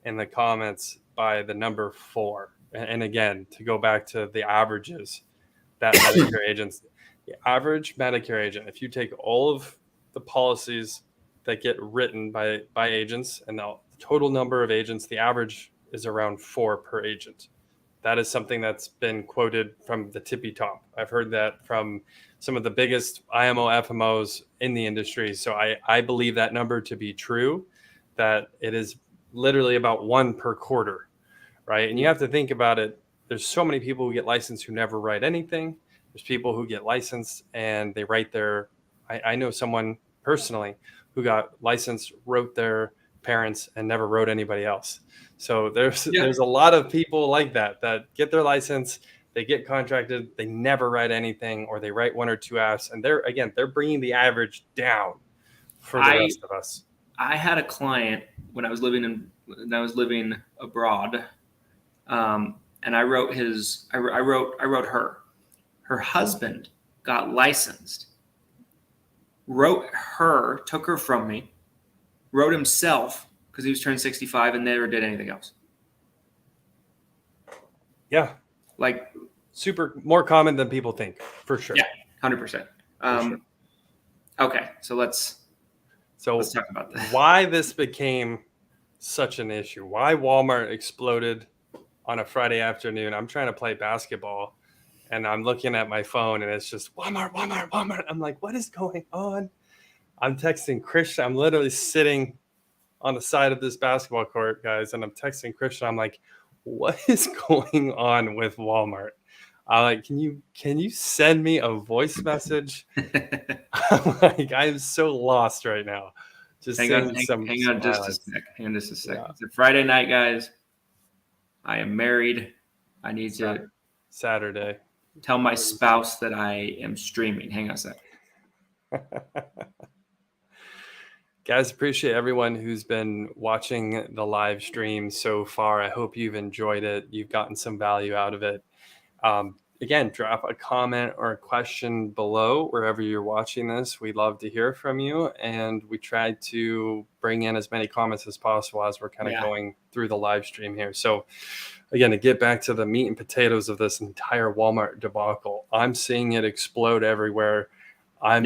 in the comments by the number 4. And again, to go back to the averages that Medicare agents, the average Medicare agent, if you take all of the policies that get written by agents and the total number of agents, the average is around 4 per agent. That is something that's been quoted from the tippy top. I've heard that from some of the biggest IMO FMOs in the industry. So I believe that number to be true, that it is literally about one per quarter, right? And you have to think about it. There's so many people who get licensed who never write anything. There's people who get licensed and they write I know someone personally who got licensed, wrote their parents, and never wrote anybody else. So there's a lot of people like that get their license, they get contracted, they never write anything, or they write one or two apps, and they're bringing the average down for the rest of us.
I had a client when I was living abroad, and I wrote her. Her husband got licensed, took her from me, wrote himself because he was turned 65 and never did anything else.
Yeah.
Like
super more common than people think, for sure.
Yeah, 100%. Sure. Okay, so let's talk about that.
Why this became such an issue, why Walmart exploded on a Friday afternoon. I'm trying to play basketball and I'm looking at my phone and it's just Walmart. I'm like, what is going on? I'm texting Christian. I'm literally sitting on the side of this basketball court, guys, and I'm texting Christian. I'm like, what is going on with Walmart? I'm like, can you send me a voice message? I'm so lost right now. Just
hang on just a sec. Yeah. It's a Friday night, guys. I am married. I need to
Saturday
tell my spouse that I am streaming. Hang on a sec.
Guys, appreciate everyone who's been watching the live stream so far. I hope you've enjoyed it. You've gotten some value out of it. Again, drop a comment or a question below wherever you're watching this. We'd love to hear from you. And we tried to bring in as many comments as possible as we're kind of going through the live stream here. So again, to get back to the meat and potatoes of this entire Walmart debacle, I'm seeing it explode everywhere. I'm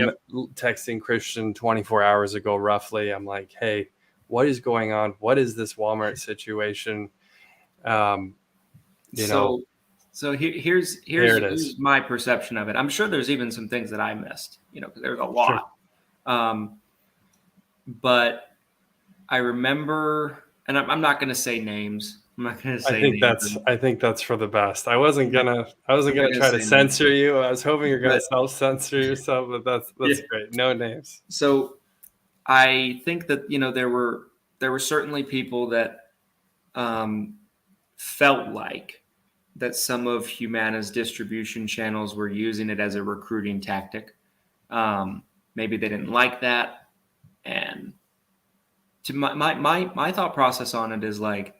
texting Christian 24 hours ago, roughly. I'm like, hey, what is going on? What is this Walmart situation?
So here's my perception of it. I'm sure there's even some things that I missed, because there's a lot. Sure. But I remember, and I'm not going to say names. I'm not going to say
I think that's for the best. I wasn't gonna try to censor you. I was hoping you're gonna self-censor yourself, but that's great. No names.
So I think that there were certainly people that felt like that some of Humana's distribution channels were using it as a recruiting tactic. Maybe they didn't like that, and to my thought process on it is like,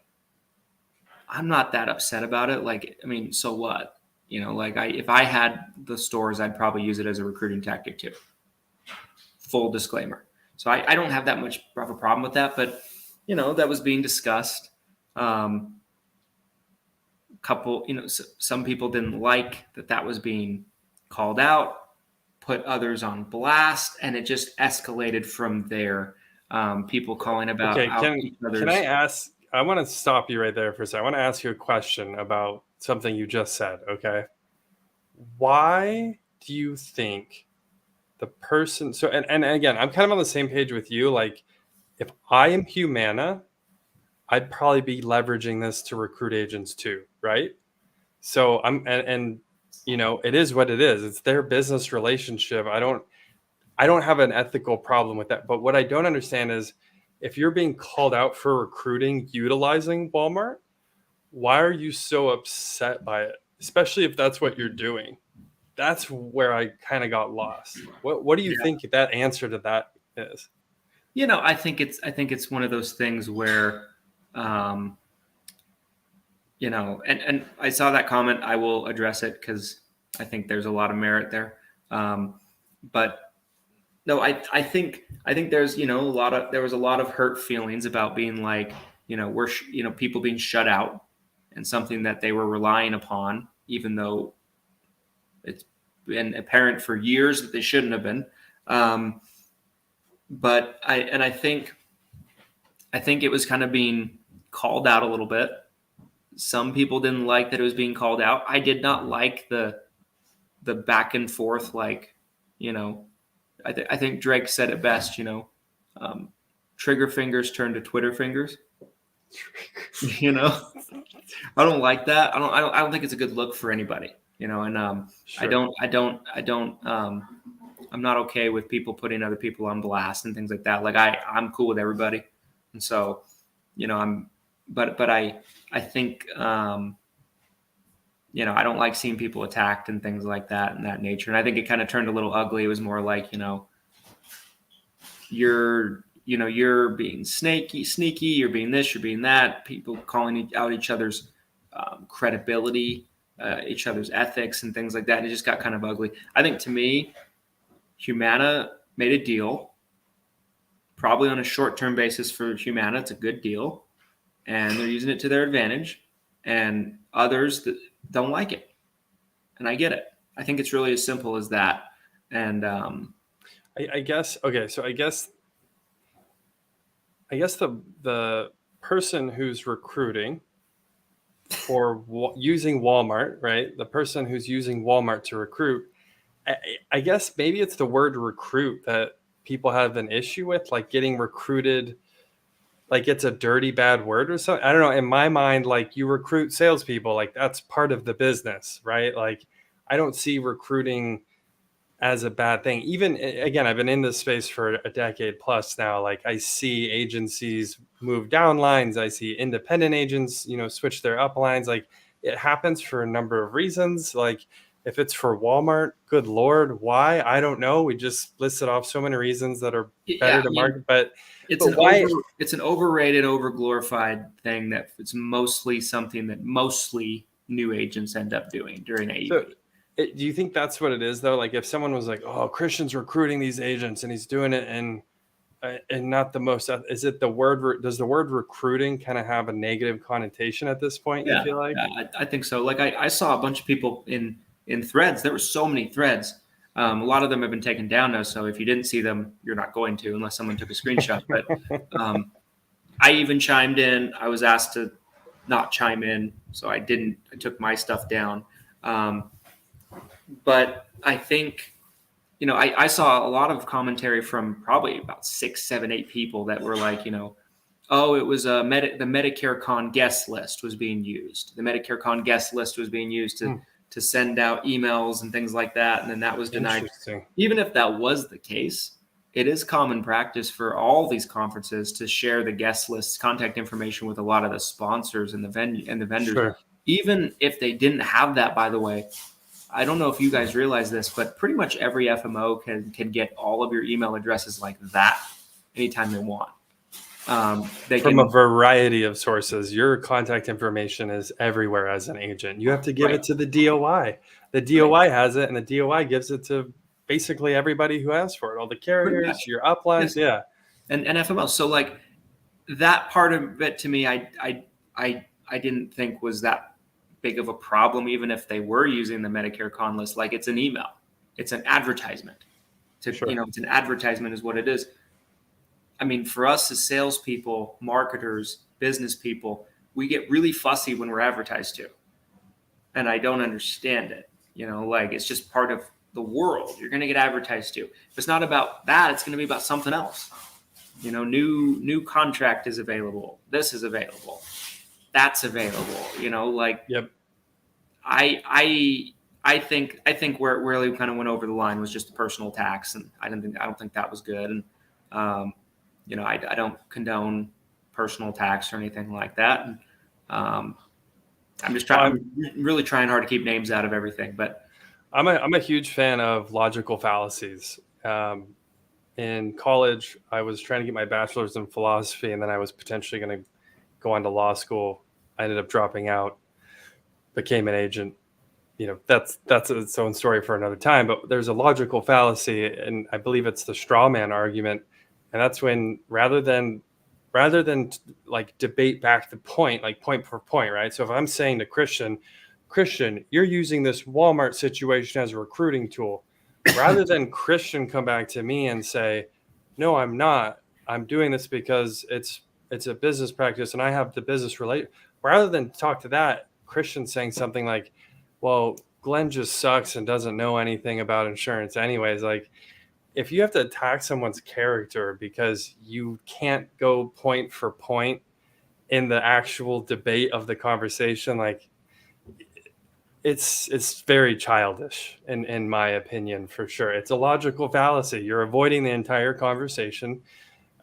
I'm not that upset about it. Like, I mean, so what? If I had the stores, I'd probably use it as a recruiting tactic too. Full disclaimer. So I don't have that much of a problem with that, but that was being discussed. Some people didn't like that was being called out, put others on blast, and it just escalated from there. People calling about
each other's. Can I ask? I want to stop you right there for a second. I want to ask you a question about something you just said. Okay, why do you think the person? So, and again, I'm kind of on the same page with you. Like, if I am Humana, I'd probably be leveraging this to recruit agents too, right? So and it is what it is. It's their business relationship. I don't have an ethical problem with that. But what I don't understand is, if you're being called out for recruiting utilizing Walmart, why are you so upset by it? Especially if that's what you're doing. That's where I kind of got lost. What do you think that answer to that is?
I think it's one of those things where, and I saw that comment. I will address it because I think there's a lot of merit there. But no, I think there's there was a lot of hurt feelings about being like, people being shut out and something that they were relying upon, even though it's been apparent for years that they shouldn't have been. But I think it was kind of being called out a little bit. Some people didn't like that it was being called out. I did not like the back and forth, like, you know, I think Drake said it best, trigger fingers turn to Twitter fingers. You know, I don't like that. I don't think it's a good look for anybody. And
Sure.
I'm not okay with people putting other people on blast and things like that. Like I'm cool with everybody, and so, but I think, I don't like seeing people attacked and things like that and that nature. And I think it kind of turned a little ugly. It was more like, you're being sneaky, you're being this, you're being that. People calling out each other's credibility, each other's ethics, and things like that. And it just got kind of ugly. I think, to me, Humana made a deal, probably on a short-term basis for Humana. It's a good deal, and they're using it to their advantage. And others that don't like it, and I get it. I think it's really as simple as that. And
I guess okay. So I guess the person who's recruiting for using Walmart, right? The person who's using Walmart to recruit, I guess maybe it's the word recruit that people have an issue with, like getting recruited, like it's a dirty, bad word or something. I don't know. In my mind, like you recruit salespeople, like that's part of the business, right? Like I don't see recruiting as a bad thing. Even again, I've been in this space for a decade plus now. Like I see agencies move down lines. I see independent agents, switch their up lines. Like it happens for a number of reasons. Like if it's for Walmart, good Lord, why? I don't know. We just listed off so many reasons that are better to market, but why?
It's an overrated, overglorified thing that it's mostly something that mostly new agents end up doing during AEP.
So, do you think that's what it is though? Like if someone was like, "Oh, Christian's recruiting these agents and he's doing it and not the most," is it the word? Does the word recruiting kind of have a negative connotation at this point?
Yeah,
you feel like?
yeah, I think so. Like I saw a bunch of people in threads. There were so many threads. A lot of them have been taken down now. So if you didn't see them, you're not going to, unless someone took a screenshot. But I even chimed in. I was asked to not chime in, so I didn't. I took my stuff down. But I think, I saw a lot of commentary from probably about 6, 7, 8 people that were like, oh, it was the Medicare Con guest list was being used. The Medicare Con guest list was being used to send out emails and things like that. And then that was denied. Even if that was the case, it is common practice for all these conferences to share the guest list contact information with a lot of the sponsors and the venue and the vendors.
Sure.
Even if they didn't have that, by the way, I don't know if you guys realize this, but pretty much every FMO can get all of your email addresses like that anytime they want.
From a variety of sources, your contact information is everywhere as an agent. You have to give it to the DOI. The DOI has it, and the DOI gives it to basically everybody who asks for it. All the carriers, your uplines, yeah.
And FMO. So like that part of it, to me, I didn't think was that big of a problem, even if they were using the Medicare Con list. Like it's an email, it's an advertisement. It's an advertisement is what it is. I mean, for us as salespeople, marketers, business people, we get really fussy when we're advertised to, and I don't understand it. Like it's just part of the world. You're going to get advertised to. If it's not about that, it's going to be about something else. New contract is available. This is available. That's available.
Yep.
I think where it really kind of went over the line was just the personal attacks, and I don't think that was good. And I don't condone personal attacks or anything like that. And I'm really trying hard to keep names out of everything. But
I'm a huge fan of logical fallacies. In college, I was trying to get my bachelor's in philosophy, and then I was potentially going to go on to law school. I ended up dropping out, became an agent. That's its own story for another time. But there's a logical fallacy, and I believe it's the straw man argument. And that's when rather than like debate back the point, like point for point, right? So if I'm saying to Christian, you're using this Walmart situation as a recruiting tool, rather than Christian come back to me and say, no, I'm not. I'm doing this because it's a business practice and I have the business rather than talk to that, Christian saying something like, well, Glenn just sucks and doesn't know anything about insurance anyways. Like, if you have to attack someone's character because you can't go point for point in the actual debate of the conversation, like, it's very childish in my opinion, for sure. It's a logical fallacy. You're avoiding the entire conversation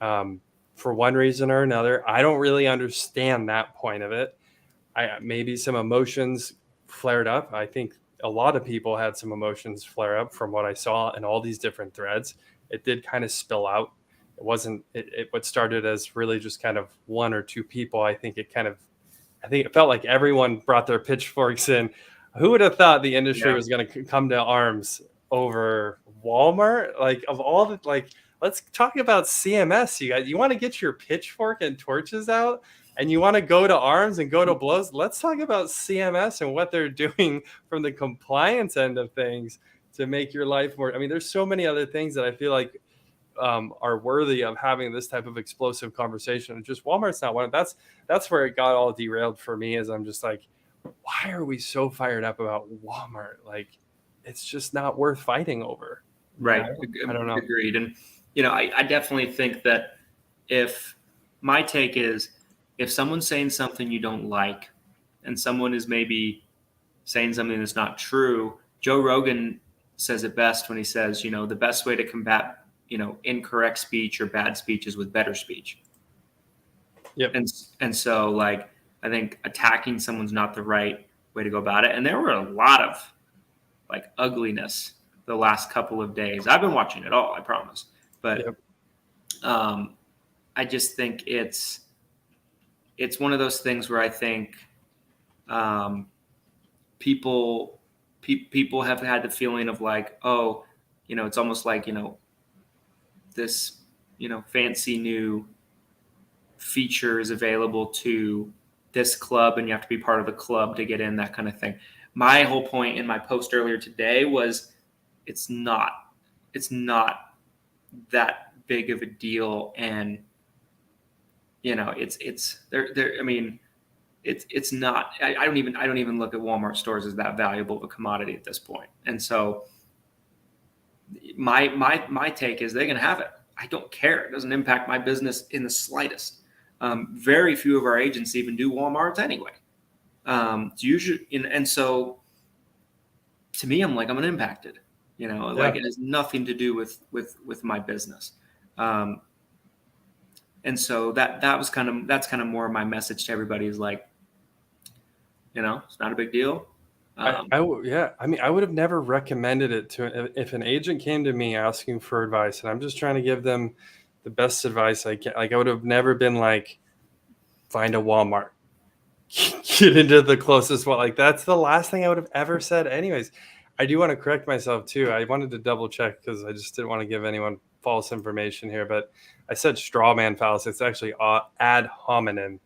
for one reason or another. I don't really understand that point of it. Maybe some emotions flared up. I think a lot of people had some emotions flare up from what I saw in all these different threads. It did kind of spill out. It wasn't what started as really just kind of one or two people. I think it felt like everyone brought their pitchforks in. Who would have thought the industry was going to come to arms over Walmart? Like, of all the, like, let's talk about CMS. You want to get your pitchfork and torches out, and you want to go to arms and go to blows. Let's talk about CMS and what they're doing from the compliance end of things to make your life more. I mean, there's so many other things that I feel like are worthy of having this type of explosive conversation. And just Walmart's not one. That's where it got all derailed for me. Is I'm just like, why are we so fired up about Walmart? Like, it's just not worth fighting over.
Right.
I don't know.
Agreed. And, I definitely think that my take is, if someone's saying something you don't like and someone is maybe saying something that's not true, Joe Rogan says it best when he says, the best way to combat, incorrect speech or bad speech is with better speech.
Yep.
And so, like, I think attacking someone's not the right way to go about it. And there were a lot of, like, ugliness the last couple of days. I've been watching it all, I promise. But I just think it's one of those things where I think people have had the feeling of like, oh, it's almost like, this, fancy new feature is available to this club and you have to be part of the club to get in, that kind of thing. My whole point in my post earlier today was it's not that big of a deal. And, it's there. I mean, it's not, I don't even look at Walmart stores as that valuable of a commodity at this point. And so my take is they can have it. I don't care. It doesn't impact my business in the slightest. Very few of our agents even do Walmarts anyway. It's usually, and so to me, I'm unimpacted. Like, it has nothing to do with my business. And so that's kind of more my message to everybody is like, it's not a big deal.
I mean, I would have never recommended it to, if an agent came to me asking for advice and I'm just trying to give them the best advice I can. Like, I would have never been like, find a Walmart, get into the closest one. Like, that's the last thing I would have ever said. Anyways, I do want to correct myself too. I wanted to double check because I just didn't want to give anyone false information here, but I said straw man fallacy. It's actually ad hominem,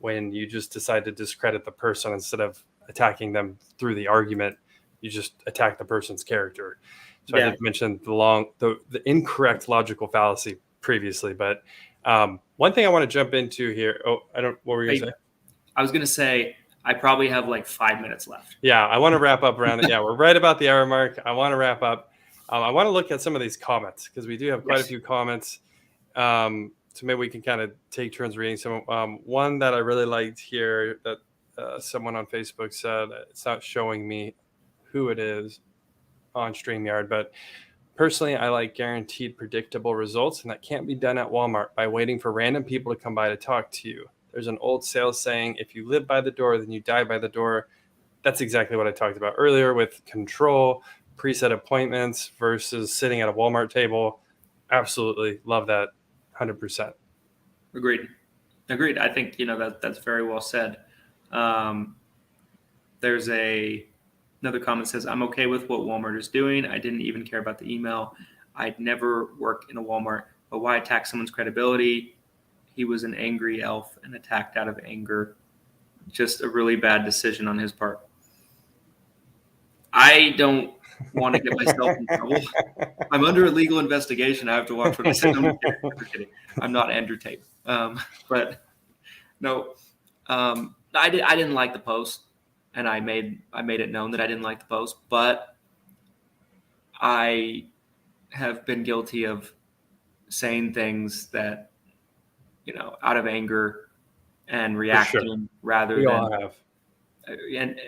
when you just decide to discredit the person instead of attacking them through the argument. You just attack the person's character. So I did mention the incorrect logical fallacy previously, but one thing I want to jump into here. What were you going to say?
I was going to say, I probably have like 5 minutes left.
Yeah, I want to wrap up around it. Yeah, we're right about the hour mark. I want to wrap up. I want to look at some of these comments because we do have quite a few comments. So maybe we can kind of take turns reading some. One that I really liked here that someone on Facebook said, it's not showing me who it is on StreamYard, but personally, I like guaranteed predictable results, and that can't be done at Walmart by waiting for random people to come by to talk to you. There's an old sales saying, if you live by the door, then you die by the door. That's exactly what I talked about earlier with control, preset appointments versus sitting at a Walmart table. Absolutely love that. 100%.
Agreed. I think, that's very well said. There's another comment that says, I'm okay with what Walmart is doing. I didn't even care about the email. I'd never work in a Walmart, but why attack someone's credibility? He was an angry elf and attacked out of anger. Just a really bad decision on his part. I don't want to get myself in trouble. I'm under a legal investigation. I have to watch what I say. I'm kidding. I'm not Andrew Tate. But no, I didn't like the post, and I made it known that I didn't like the post, but I have been guilty of saying things that, out of anger and
For sure.
reacting rather
We all
than,
have.
and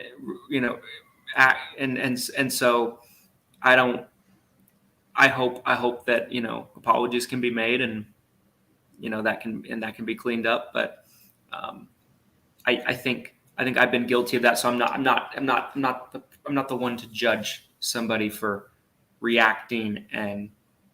act, and so I don't. I hope that apologies can be made, and that can be cleaned up. But I think I've been guilty of that. So I'm not the one to judge somebody for reacting and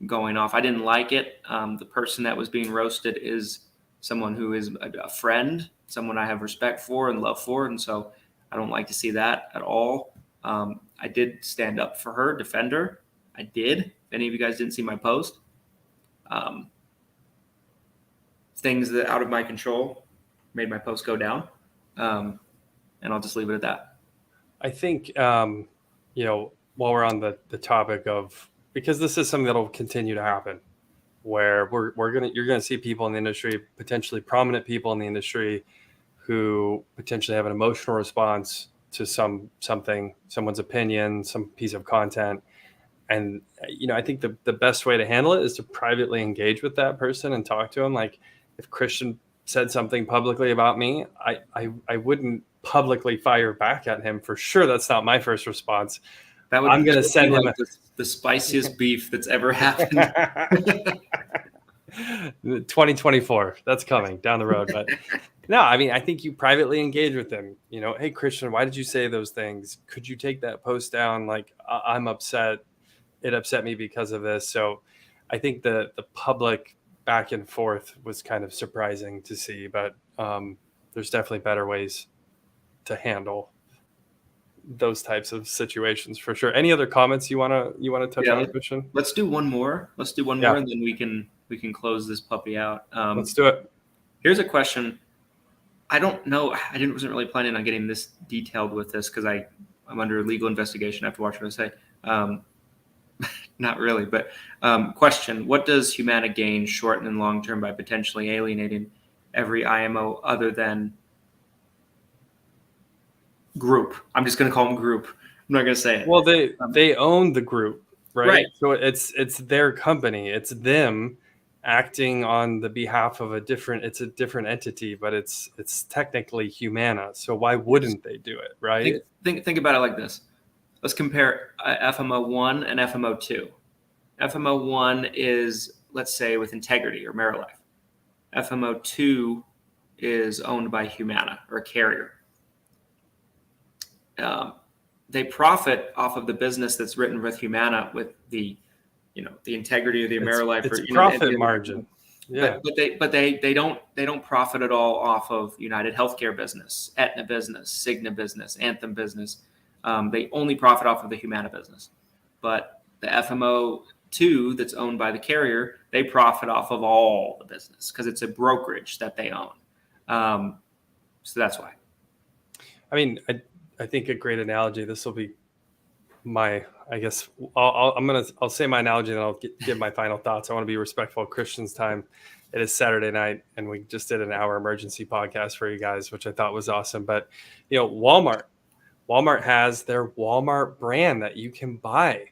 going off. I didn't like it. The person that was being roasted is someone who is a friend, someone I have respect for and love for, and so I don't like to see that at all. I did stand up for her, defend her. I did. If any of you guys didn't see my post, things that out of my control made my post go down, and I'll just leave it at that.
I think while we're on the topic of, because this is something that'll continue to happen, where you're gonna see people in the industry, potentially prominent people in the industry, who potentially have an emotional response to someone's opinion, some piece of content. And I think the best way to handle it is to privately engage with that person and talk to them. Like, if Christian said something publicly about me, I wouldn't publicly fire back at him for sure. That's not my first response. I'm going to send him
the spiciest beef that's ever happened.
2024, that's coming down the road. But no, I mean, I think you privately engage with them. Hey, Christian, why did you say those things? Could you take that post down? Like, I'm upset. It upset me because of this. So I think the public back and forth was kind of surprising to see, but there's definitely better ways to handle those types of situations for sure. Any other comments you want to touch on, Christian?
Let's do one more. And then we can close this puppy out.
Let's do it.
Here's a question. I don't know. I wasn't really planning on getting this detailed with this because I'm under legal investigation. I have to watch what I say. Not really, but question: what does Humana gain short and long term by potentially alienating every IMO other than group? I'm just going to call them group. I'm not going to say it.
Well, they own the group, right? So it's their company. It's them acting on the behalf of a different entity, but it's technically Humana. So why wouldn't they do it, right?
Think about it like this. Let's compare FMO1 and FMO2. FMO1 is, let's say, with Integrity or Amerilife. FMO2 is owned by Humana or a carrier. They profit off of the business that's written with Humana, with the Integrity of the Amerilife.
It's profit margin. Yeah,
but they don't profit at all off of United Healthcare business, Aetna business, Cigna business, Anthem business. They only profit off of the Humana business. But the FMO2 that's owned by the carrier, they profit off of all the business because it's a brokerage that they own. So that's why.
I mean, I think a great analogy. This will be I guess I'll say my analogy, and then I'll give my final thoughts. I want to be respectful of Christian's time. It is Saturday night, and we just did an hour emergency podcast for you guys, which I thought was awesome. But Walmart has their Walmart brand that you can buy,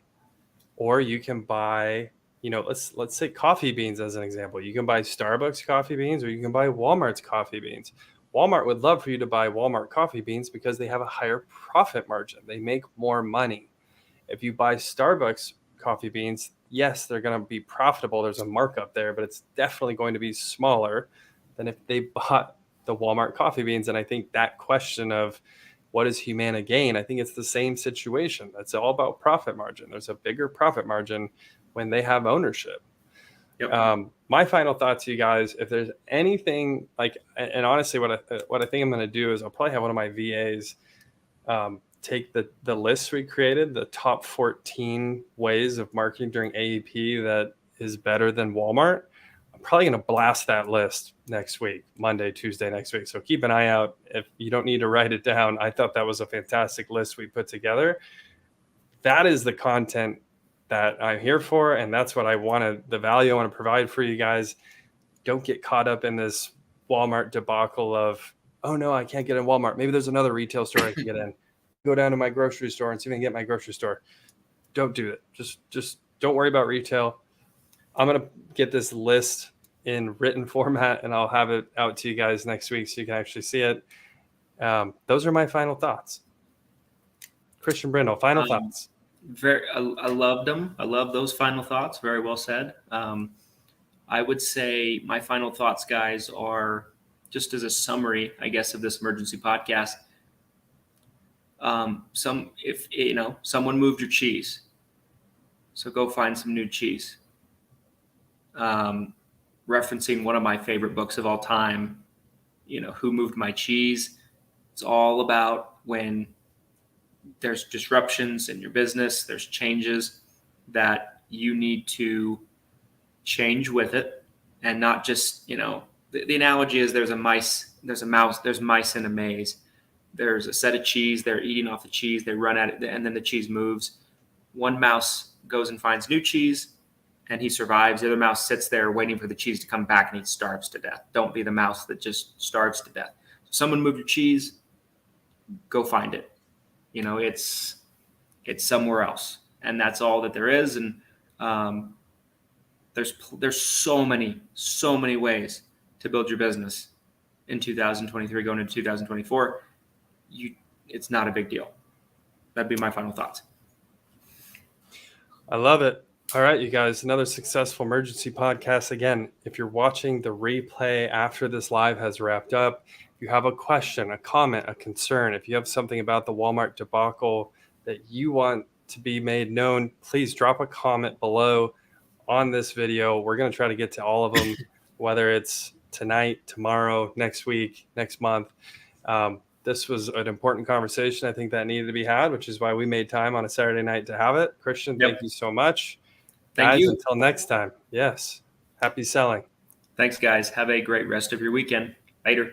or you can buy, let's say coffee beans as an example. You can buy Starbucks coffee beans, or you can buy Walmart's coffee beans. Walmart would love for you to buy Walmart coffee beans because they have a higher profit margin. They make more money. If you buy Starbucks coffee beans, yes, they're going to be profitable. There's a markup there, but it's definitely going to be smaller than if they bought the Walmart coffee beans. And I think that question of what does Humana gain? I think it's the same situation. That's all about profit margin. There's a bigger profit margin when they have ownership. Yep. My final thought to you guys, if there's anything and honestly, what I think I'm going to do is I'll probably have one of my VAs take the list we created, the top 14 ways of marketing during AEP that is better than Walmart. I'm probably going to blast that list next week, Monday, Tuesday next week. So keep an eye out. If you don't need to write it down, I thought that was a fantastic list we put together. That is the content that I'm here for, and that's what the value I want to provide for you guys. Don't get caught up in this Walmart debacle of oh no, I can't get in Walmart. Maybe there's another retail store I can get in. Go down to my grocery store and see if I can get my grocery store. Don't do it. Just don't worry about retail. I'm going to get this list in written format and I'll have it out to you guys next week so you can actually see it. Those are my final thoughts. Christian Brindle, final thoughts.
I loved them. I love those final thoughts. Very well said. I would say my final thoughts, guys, are just as a summary, I guess, of this emergency podcast. Someone moved your cheese, so go find some new cheese. Referencing one of my favorite books of all time, Who Moved My Cheese? It's all about when there's disruptions in your business, there's changes that you need to change with it, and not just, the analogy is there's mice in a maze. There's a set of cheese, they're eating off the cheese, they run at it, and then the cheese moves. One mouse goes and finds new cheese, and he survives. The other mouse sits there waiting for the cheese to come back, and he starves to death. Don't be the mouse that just starves to death. Someone moved your cheese, go find it. It's somewhere else, and that's all that there is. And there's so many ways to build your business in 2023 going into 2024. It's not a big deal. That'd be my final thoughts.
I love it. All right, you guys, another successful emergency podcast. Again, if you're watching the replay after this live has wrapped up, if you have a question, a comment, a concern, if you have something about the Walmart debacle that you want to be made known, please drop a comment below on this video. We're going to try to get to all of them, whether it's tonight, tomorrow, next week, next month. This was an important conversation I think that needed to be had, which is why we made time on a Saturday night to have it. Christian, Thank you so much.
Thank you.
Until next time. Yes. Happy selling.
Thanks, guys. Have a great rest of your weekend. Later.